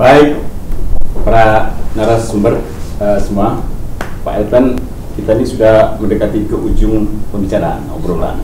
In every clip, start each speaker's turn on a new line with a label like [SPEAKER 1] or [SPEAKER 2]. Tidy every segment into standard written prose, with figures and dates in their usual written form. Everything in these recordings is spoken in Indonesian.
[SPEAKER 1] Baik, para narasumber semua, Pak Elvan, kita ini sudah mendekati ke ujung pembicaraan, obrolan.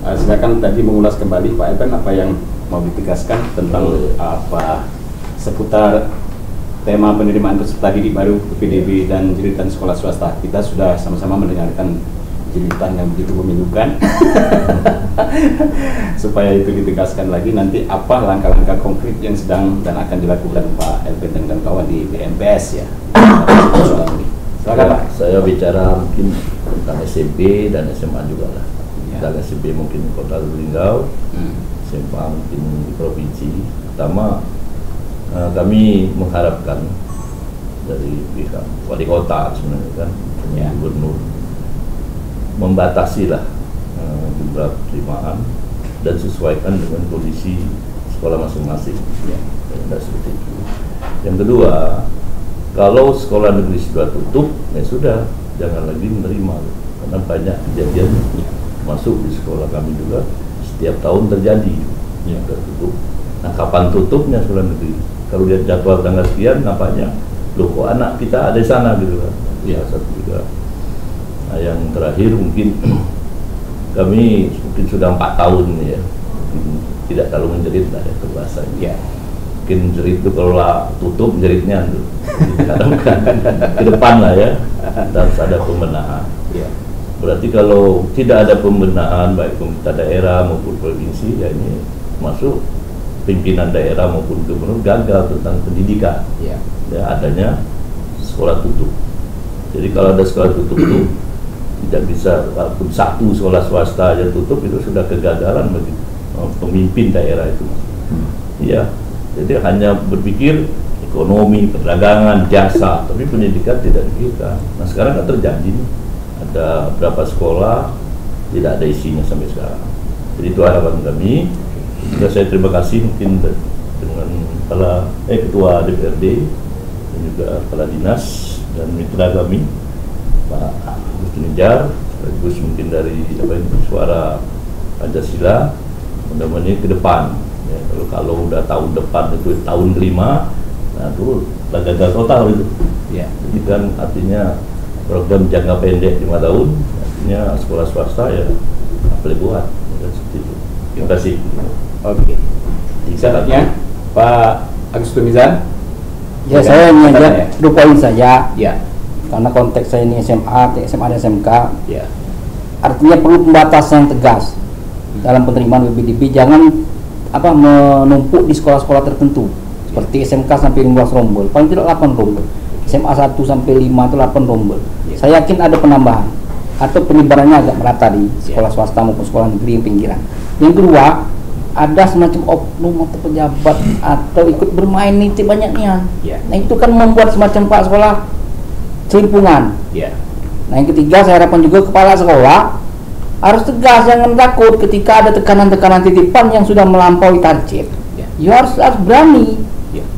[SPEAKER 1] Silakan tadi mengulas kembali Pak Elvan apa yang mau ditegaskan tentang apa seputar tema penerimaan peserta didik baru PPDB dan jeritan sekolah swasta. Kita sudah sama-sama mendengarkan jeritan yang begitu memilukan. Supaya itu ditegaskan lagi nanti apa langkah-langkah konkret yang sedang dan akan dilakukan Pak Elvan dan kawan-kawan di BMPS ya. Silakan Pak.
[SPEAKER 2] Saya bicara mungkin tentang SMP dan SMA juga lah. Tentang SMP mungkin Kota Lubuk, SMA mungkin di provinsi. Pertama kami mengharapkan dari pihak wali kota sebenarnya kan, gubernur membatasi lah jumlah penerimaan dan sesuaikan dengan kondisi sekolah masing-masing. Seperti itu. Yang kedua, kalau sekolah negeri sudah tutup, ya sudah, jangan lagi menerima, karena banyak kejadian masuk di sekolah kami juga setiap tahun terjadi yang tertutup. Nah, kapan tutupnya sekolah negeri? Kalau dia jadwal tanggal sekian, nampaknya loh kok anak kita ada di sana gitu kan. Ya, satu juga. Nah, yang terakhir mungkin kami mungkin sudah 4 tahun ya, mungkin tidak terlalu menjerit lah ya kebahasannya.
[SPEAKER 1] Ya.
[SPEAKER 2] Mungkin jerit itu kalau tutup jeritnya tuh. Ke depan lah ya, harus ada pembenahan.
[SPEAKER 1] Ya.
[SPEAKER 2] Berarti kalau tidak ada pembenahan baik pemerintah daerah maupun provinsi, ya ini masuk pimpinan daerah maupun gubernur gagal tentang pendidikan. Ya, adanya sekolah tutup. Jadi kalau ada sekolah tutup itu tidak bisa, walaupun satu sekolah swasta aja tutup itu sudah kegagalan bagi pemimpin daerah itu. Iya, jadi hanya berpikir ekonomi, perdagangan, jasa, tapi pendidikan tidak dipikirkan. Nah sekarang kan terjadi nih, ada berapa sekolah tidak ada isinya sampai sekarang. Jadi itu harapan kami. Juga saya terima kasih mungkin dengan Ketua DPRD dan juga Kepala Dinas dan mitra kami Pak Agus Nijar, sekaligus mungkin dari Suara Pancasila. Mudah-mudahan ke depan ya, kalau udah tahun depan itu tahun kelima, nah itu gagal total itu. Ya, jadi kan artinya program jangka pendek 5 tahun, artinya sekolah swasta ya boleh buat ya, seperti itu. Terima kasih.
[SPEAKER 1] Oke. Selanjutnya Pak Agus Nijar.
[SPEAKER 3] Ya, saya hanya 2 poin saja.
[SPEAKER 1] Ya.
[SPEAKER 3] Karena konteks saya ini SMA dan SMK.
[SPEAKER 1] Ya.
[SPEAKER 3] Artinya perlu pembatasan yang tegas dalam penerimaan PPDB. Jangan menumpuk di sekolah-sekolah tertentu. Seperti SMK sampai 15 rombel, paling tidak 8 rombel. SMA 1 sampai 5 itu 8 rombel. Ya. Saya yakin ada penambahan atau penyebarannya agak merata di sekolah swasta maupun sekolah negeri yang pinggiran. Yang kedua, ada semacam oknum atau pejabat atau ikut bermain nitip banyaknya. Nah itu kan membuat semacam pak sekolah celimpungan. Nah yang ketiga, saya harapkan juga kepala sekolah harus tegas, jangan takut ketika ada tekanan-tekanan titipan yang sudah melampaui target. Ya harus berani.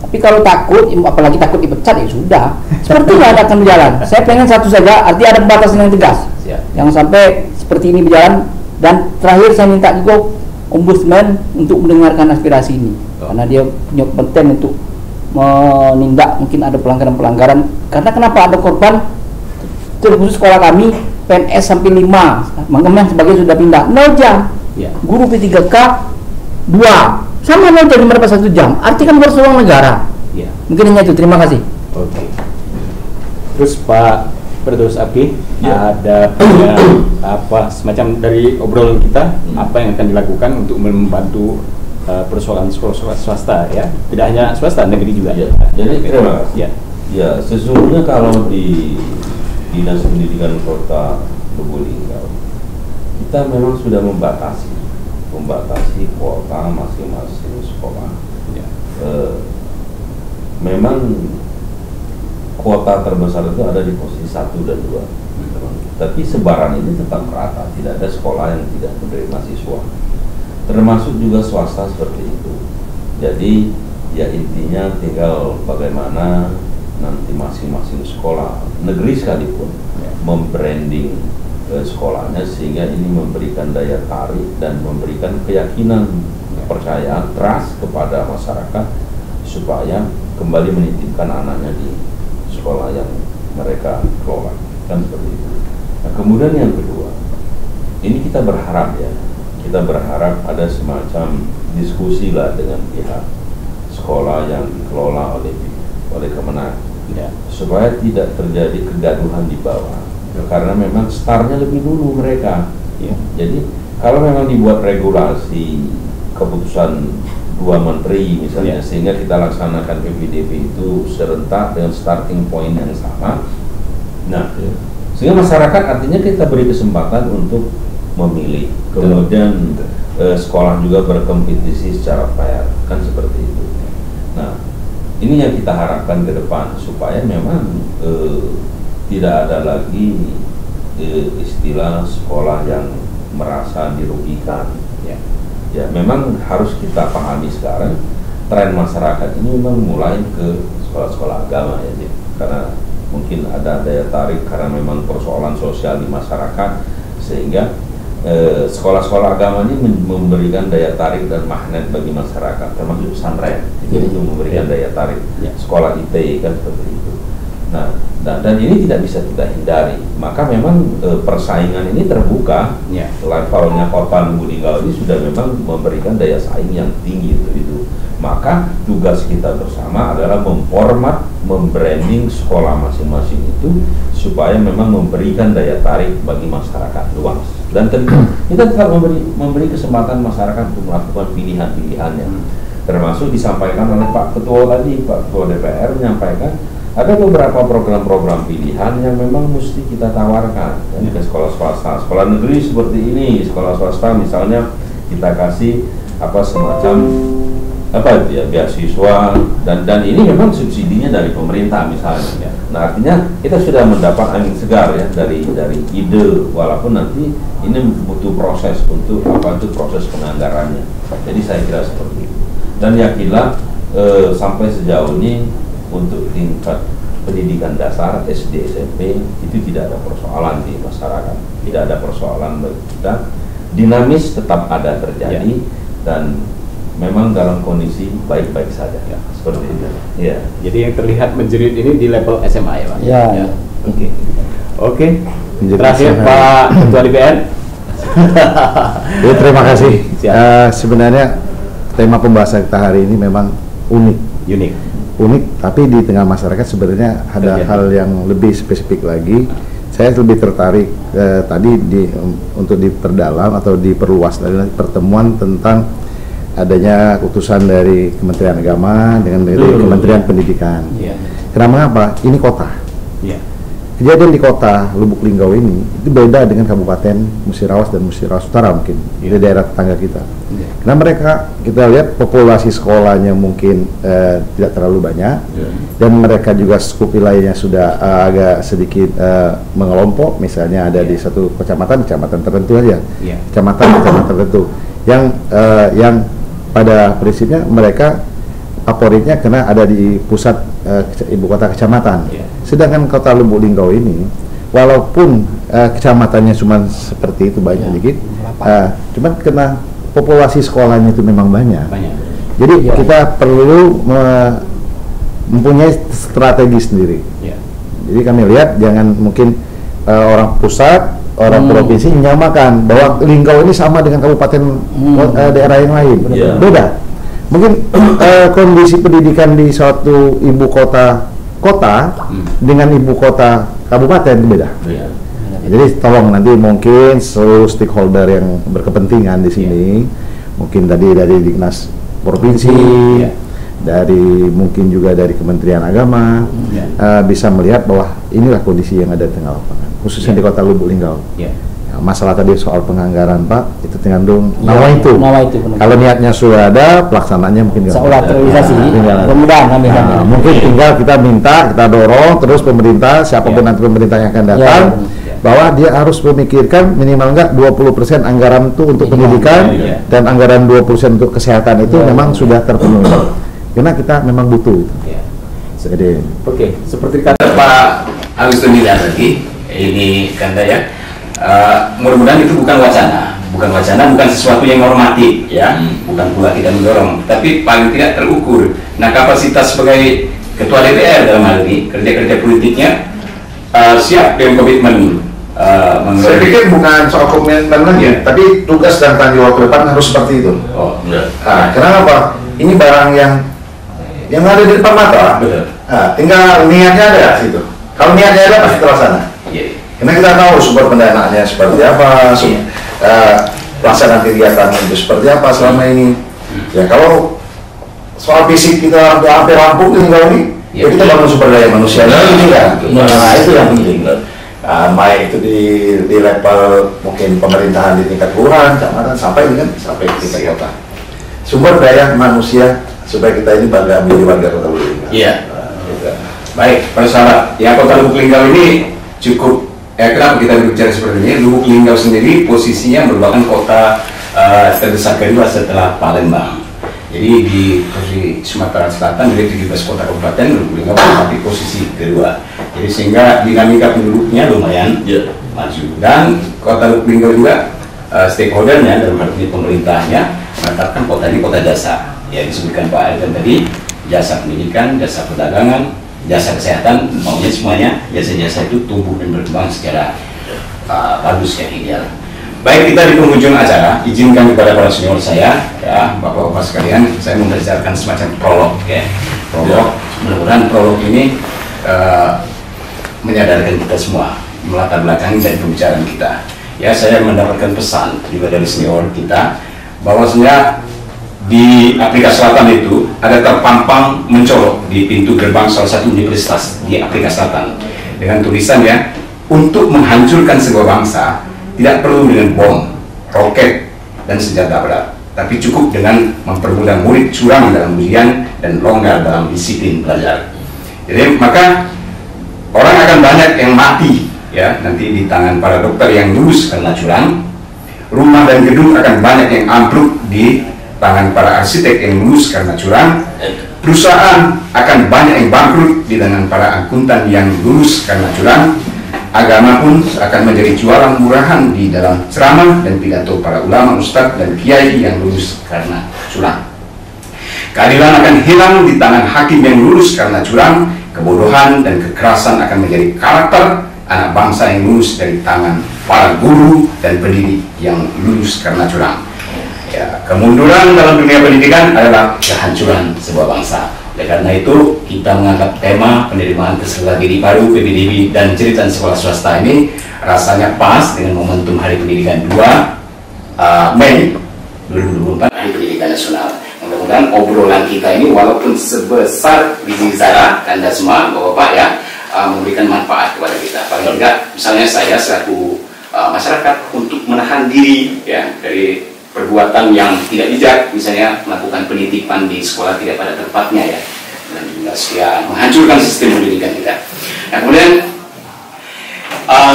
[SPEAKER 3] Tapi kalau takut, apalagi takut dipecat, ya sudah. Sepertinya ada akan berjalan. Saya pengen satu saja, artinya ada batasan yang tegas. Yang sampai seperti ini berjalan. Dan terakhir saya minta juga Ombudsman untuk mendengarkan aspirasi ini, karena dia punya kompeten untuk menindak mungkin ada pelanggaran-pelanggaran. Karena kenapa ada korban terkhusus sekolah kami PNS sampai 5, mengemen sebagai sudah pindah 0 jam, guru P3K 2 sama 0 jam berapa 1 jam, artinya kan bersuang negara. Mungkin hanya itu, terima kasih.
[SPEAKER 1] Oke. Terus Pak Firdaus Abdi, ada apa semacam dari obrolan kita, apa yang akan dilakukan untuk membantu persoalan sekolah swasta ya, tidak hanya swasta, negeri juga.
[SPEAKER 4] Jadi terima kasih. Ya, sesungguhnya kalau di Dinas Pendidikan Kota Lubuk Linggau, kita memang sudah membatasi kuota masing-masing sekolah. Memang kuota terbesar itu ada di posisi 1 dan 2. Tapi sebaran ini tetap merata, tidak ada sekolah yang tidak menerima siswa. Termasuk juga swasta seperti itu. Jadi ya intinya tinggal bagaimana nanti masing-masing sekolah negeri sekalipun membranding sekolahnya sehingga ini memberikan daya tarik dan memberikan keyakinan, kepercayaan, trust kepada masyarakat supaya kembali menitipkan anaknya di sekolah yang mereka kelola, kan seperti itu. Nah, kemudian yang kedua, ini kita berharap ada semacam diskusi lah dengan pihak sekolah yang dikelola oleh Kemenak, supaya tidak terjadi kegaduhan di bawah, karena memang startnya lebih dulu mereka. Jadi kalau memang dibuat regulasi keputusan 2 menteri misalnya, sehingga kita laksanakan PPDB itu serentak dengan starting point yang sama. Nah, sehingga masyarakat artinya kita beri kesempatan untuk memilih, kemudian sekolah juga berkompetisi secara fair, kan seperti itu. Nah, ini yang kita harapkan ke depan, supaya memang tidak ada lagi istilah sekolah yang merasa dirugikan. Ya, memang harus kita pahami sekarang tren masyarakat ini memang mulai ke sekolah-sekolah agama ya, karena mungkin ada daya tarik karena memang persoalan sosial di masyarakat, sehingga sekolah-sekolah agama ini memberikan daya tarik dan magnet bagi masyarakat, termasuk pesantren. Jadi itu memberikan daya tarik. Sekolah IT kan seperti itu. Nah, dan ini tidak bisa kita hindari. Maka memang persaingan ini terbuka. Levelnya Kota Lubuk Linggau ini sudah memang memberikan daya saing yang tinggi itu. Maka tugas kita bersama adalah memformat, membranding sekolah masing-masing itu supaya memang memberikan daya tarik bagi masyarakat luas. Dan kita tetap memberi kesempatan masyarakat untuk melakukan pilihan-pilihannya. Termasuk disampaikan oleh Pak Ketua tadi, Pak Ketua DPR menyampaikan ada beberapa program-program pilihan yang memang mesti kita tawarkan ke sekolah swasta. Sekolah negeri seperti ini, sekolah swasta misalnya kita kasih semacam beasiswa, dan ini memang subsidinya dari pemerintah misalnya. Nah, artinya kita sudah mendapat angin segar ya dari ide, walaupun nanti ini butuh proses untuk proses penganggarannya. Jadi saya kira seperti itu. Dan yakinlah sampai sejauh ini untuk tingkat pendidikan dasar SD SMP itu tidak ada persoalan di masyarakat, tidak ada persoalan bagi kita. Dinamis tetap ada terjadi dan memang dalam kondisi baik-baik saja, seperti itu. Ya.
[SPEAKER 1] Jadi yang terlihat menjerit ini di level SMA ya, Pak?
[SPEAKER 3] Ya.
[SPEAKER 1] Oke. Terakhir Pak Ketua DPR.
[SPEAKER 5] Ya, terima kasih. Sebenarnya tema pembahasan kita hari ini memang unik, tapi di tengah masyarakat sebenarnya ada hal yang lebih spesifik lagi. Saya lebih tertarik tadi untuk diperdalam atau diperluas dari pertemuan tentang adanya utusan dari Kementerian Agama dengan dari Kementerian Pendidikan. Kenapa? Ini kota. Kejadian di kota Lubuk Linggau ini itu beda dengan Kabupaten Musirawas dan Musirawas Utara mungkin di daerah tetangga kita. Karena mereka kita lihat populasi sekolahnya mungkin tidak terlalu banyak dan mereka juga skup wilayahnya sudah agak sedikit mengelompok. Misalnya ada di satu kecamatan tertentu aja, kecamatan tertentu yang pada prinsipnya mereka favoritnya karena ada di pusat ibu kota kecamatan. Sedangkan kota Lubuk Linggau ini walaupun kecamatannya cuma seperti itu banyak dikit, cuman karena populasi sekolahnya itu memang banyak. Jadi kita perlu mempunyai strategi sendiri. Jadi kami lihat jangan mungkin orang pusat, orang provinsi menyamakan bahwa Linggau ini sama dengan kabupaten daerah yang lain. Beda. Mungkin kondisi pendidikan di suatu ibu kota dengan ibu kota kabupaten itu beda. Jadi tolong nanti mungkin seluruh stakeholder yang berkepentingan di sini, mungkin tadi dari Dinas Provinsi, dari mungkin juga dari Kementerian Agama, bisa melihat bahwa inilah kondisi yang ada di tengah lapangan, khususnya di kota Lubuk Linggau. Masalah tadi soal penganggaran Pak, itu tergantung nawa itu. Kalau niatnya sudah ada, pelaksanaannya mungkin
[SPEAKER 3] seolah terrealisasi. Mudah-mudahan
[SPEAKER 5] mungkin tinggal kita minta, kita dorong terus pemerintah, siapapun nanti pemerintah yang akan datang, bahwa dia harus memikirkan minimal enggak 20% anggaran itu untuk pendidikan dan anggaran 20% untuk kesehatan itu memang sudah terpenuhi. Karena kita memang butuh itu. Jadi,
[SPEAKER 1] seperti kata Pak Agustin tadi, ini Kanda ya. Mudah-mudahan itu bukan wacana, bukan wacana, bukan sesuatu yang normatif ya, bukan pula kita mendorong, tapi paling tidak terukur. Nah, kapasitas sebagai ketua DPR dalam hal ini, kerja-kerja politiknya siap dengan komitmen.
[SPEAKER 5] Saya pikir bukan soal komitmen lagi, tapi tugas dan tanggung jawab ke depan harus seperti itu.
[SPEAKER 1] Oh,
[SPEAKER 5] Nah, kenapa? Ini barang yang ada di depan mata.
[SPEAKER 1] betul.
[SPEAKER 5] Nah, tinggal niatnya ada situ. Kalau niatnya ada pasti terlaksana.
[SPEAKER 1] Iya.
[SPEAKER 5] Karena kita tahu sumber pendanaannya seperti apa, pelaksanaan kegiatan itu seperti apa selama ini. Ya kalau soal fisik kita hampir rampung tinggal ini, ya kita bangun sumber daya manusia ini kan. Nah, itu yang penting. Baik itu di level mungkin pemerintahan di tingkat kelurahan, kecamatan, sampai ke tingkat kota. Sumber daya manusia supaya kita ini bangga menjadi warga Kota Lubuk Linggau.
[SPEAKER 1] Iya. Baik, para sahabat, ya Kota Lubuk Linggau ini cukup. Kenapa kita berbicara seperti ini? Lubuk Linggau sendiri posisinya merupakan kota terbesar kedua setelah Palembang. Jadi di Sumatera Selatan dari 17 kota kabupaten, Lubuk Linggau menempati posisi kedua. Jadi sehingga dinamika penduduknya lumayan maju. Dan Kota Lubuk Linggau juga stakeholdernya dalam hal ini pemerintahnya menetapkan kota ini kota jasa. Ya disebutkan Pak Elton tadi, jasa pendidikan, jasa perdagangan, jasa kesehatan, maunya semuanya jasa-jasa itu tumbuh dan berkembang secara bagus dan ideal. Baik, kita di penghujung acara, izinkan kepada para senior saya, ya bapak-bapak sekalian, saya membicarakan semacam prolog, ya. Prolog, mudah-mudahan prolog ini menyadarkan kita semua, melatar belakangi dari pembicaraan kita. Ya, saya mendapatkan pesan juga dari senior kita, bahwasanya di Afrika Selatan itu ada terpampang mencolok di pintu gerbang salah satu universitas di Afrika Selatan dengan tulisan ya, untuk menghancurkan sebuah bangsa tidak perlu dengan bom, roket, dan senjata berat, tapi cukup dengan mempermudah murid curang dalam ujian dan longgar dalam disiplin belajar. Jadi maka orang akan banyak yang mati ya nanti di tangan para dokter yang lulus karena curang, rumah dan gedung akan banyak yang ambruk di tangan para arsitek yang lulus karena curang, perusahaan akan banyak yang bangkrut di tangan para akuntan yang lulus karena curang, agama pun akan menjadi jualan murahan di dalam ceramah dan pidato para ulama, ustadz, dan kiai yang lulus karena curang. Keadilan akan hilang di tangan hakim yang lulus karena curang, kebodohan dan kekerasan akan menjadi karakter anak bangsa yang lulus dari tangan para guru dan pendidik yang lulus karena curang. Ya, kemunduran dalam dunia pendidikan adalah kehancuran sebuah bangsa. Oleh karena itu, kita mengangkat tema penerimaan peserta didik baru PPDB dan cerita sekolah swasta ini rasanya pas dengan momentum Hari Pendidikan 2 Mei 2024, Hari Pendidikan Nasional. Mudah-mudahan obrolan kita ini walaupun sebesar biji zara, Anda semua, Bapak-Bapak ya, memberikan manfaat kepada kita. Paling tidak, misalnya saya selaku masyarakat untuk menahan diri ya dari perbuatan yang tidak bijak, misalnya melakukan penitipan di sekolah tidak pada tempatnya ya, dan juga sekian menghancurkan sistem pendidikan kita. Nah kemudian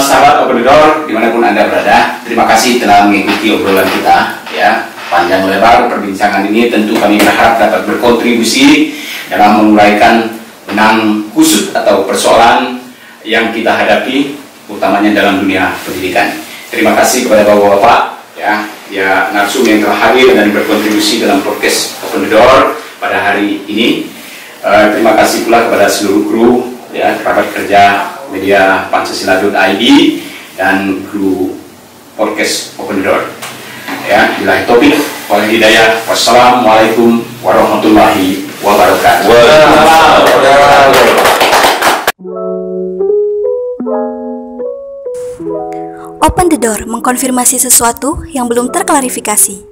[SPEAKER 1] sahabat Open the Door dimanapun Anda berada, terima kasih telah mengikuti obrolan kita ya, panjang lebar perbincangan ini. Tentu kami berharap dapat berkontribusi dalam menguraikan benang kusut atau persoalan yang kita hadapi, utamanya dalam dunia pendidikan. Terima kasih kepada Bapak-Bapak ya narsum yang telah hadir dan berkontribusi dalam podcast Open the Door pada hari ini. Terima kasih pula kepada seluruh kru ya, kerabat kerja media Pancasila.id dan kru podcast Open the Door. Ya, billahi taufiq wal hidayah. Wassalamualaikum warahmatullahi wabarakatuh.
[SPEAKER 6] Open the Door mengkonfirmasi sesuatu yang belum terklarifikasi.